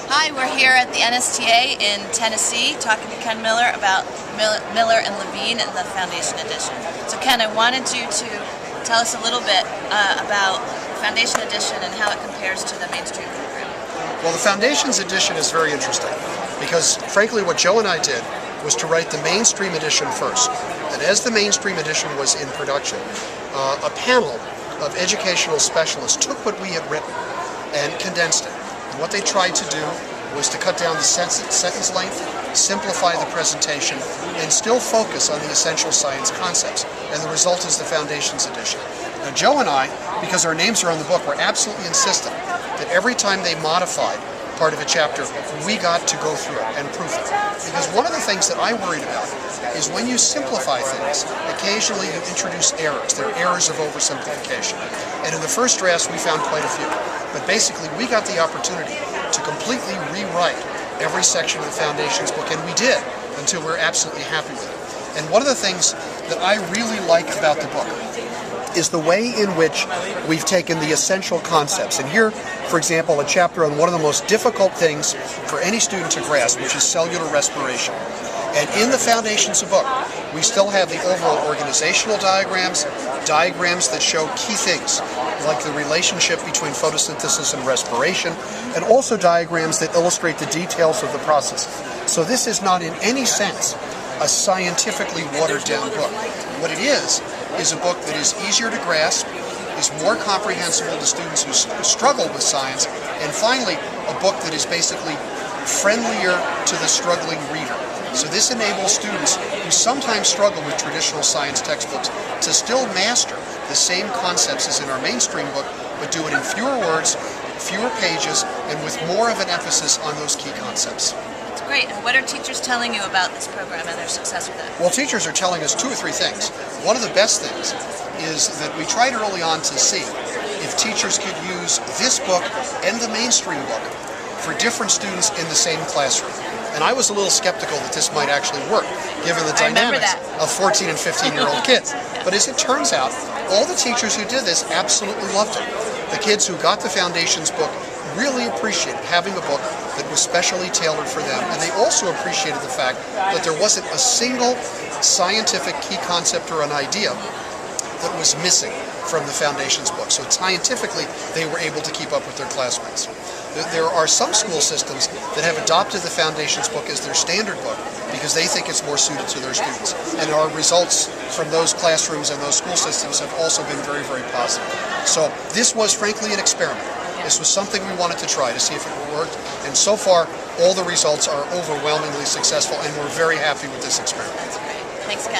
Hi, we're here at the NSTA in Tennessee talking to Ken Miller about Miller and Levine and the Foundation Edition. So Ken, I wanted you to tell us a little bit about Foundation Edition and how it compares to the mainstream program. Well, the Foundation's edition is very interesting because, frankly, what Joe and I did was to write the mainstream edition first. And as the mainstream edition was in production, a panel of educational specialists took what we had written and condensed it. And what they tried to do was to cut down the sentence length, simplify the presentation, and still focus on the essential science concepts. And the result is the Foundation's edition. Now, Joe and I, because our names are on the book, were absolutely insistent that every time they modified part of a chapter, we got to go through it and proof it. Because one of the things that I worried about is when you simplify things, occasionally you introduce errors. There are errors of oversimplification. And in the first drafts, we found quite a few. But basically, we got the opportunity to completely rewrite every section of the Foundation's book, and we did until we're absolutely happy with it. And one of the things that I really like about the book is the way in which we've taken the essential concepts. And here, for example, a chapter on one of the most difficult things for any student to grasp, which is cellular respiration. And in the Foundation's book, we still have the overall organizational diagrams that show key things, like the relationship between photosynthesis and respiration, and also diagrams that illustrate the details of the process. So this is not in any sense a scientifically watered-down book. What it is a book that is easier to grasp, is more comprehensible to students who struggle with science, and finally, a book that is basically friendlier to the struggling reader. So this enables students who sometimes struggle with traditional science textbooks to still master the same concepts as in our mainstream book, but do it in fewer words, fewer pages, and with more of an emphasis on those key concepts. Great. And what are teachers telling you about this program and their success with it? Well, teachers are telling us two or three things. One of the best things is that we tried early on to see if teachers could use this book and the mainstream book for different students in the same classroom. And I was a little skeptical that this might actually work, given the dynamics of 14 and 15-year-old kids. But as it turns out, all the teachers who did this absolutely loved it. The kids who got the Foundation's book really appreciated having a book that was specially tailored for them, and they also appreciated the fact that there wasn't a single scientific key concept or an idea that was missing from the Foundation's book. So scientifically, they were able to keep up with their classmates. There are some school systems that have adopted the Foundation's book as their standard book because they think it's more suited to their students. And our results from those classrooms and those school systems have also been very, very positive. So this was, frankly, an experiment. This was something we wanted to try to see if it worked, and so far, all the results are overwhelmingly successful, and we're very happy with this experiment. Thanks, Ken.